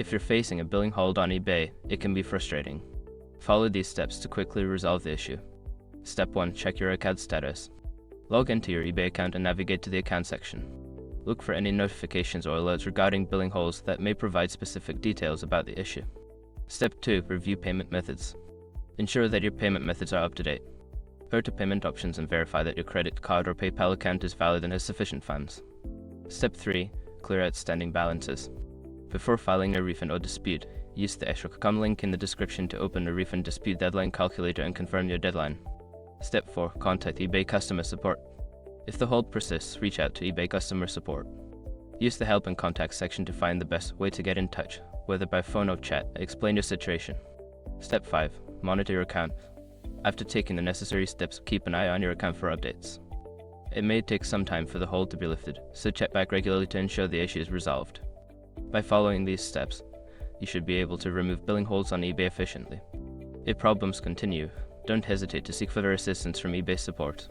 If you're facing a billing hold on eBay, it can be frustrating. Follow these steps to quickly resolve the issue. Step 1. Check your account status. Log into your eBay account and navigate to the account section. Look for any notifications or alerts regarding billing holds that may provide specific details about the issue. Step 2. Review payment methods. Ensure that your payment methods are up to date. Go to payment options and verify that your credit card or PayPal account is valid and has sufficient funds. Step 3. Clear outstanding balances. Before filing a refund or dispute, use the extra.com link in the description to open a refund dispute deadline calculator and confirm your deadline. Step 4. Contact eBay customer support. If the hold persists, reach out to eBay customer support. Use the help and contact section to find the best way to get in touch, whether by phone or chat. Explain your situation. Step 5. Monitor your account. After taking the necessary steps, keep an eye on your account for updates. It may take some time for the hold to be lifted, so check back regularly to ensure the issue is resolved. By following these steps, you should be able to remove billing holds on eBay efficiently. If problems continue, don't hesitate to seek further assistance from eBay support.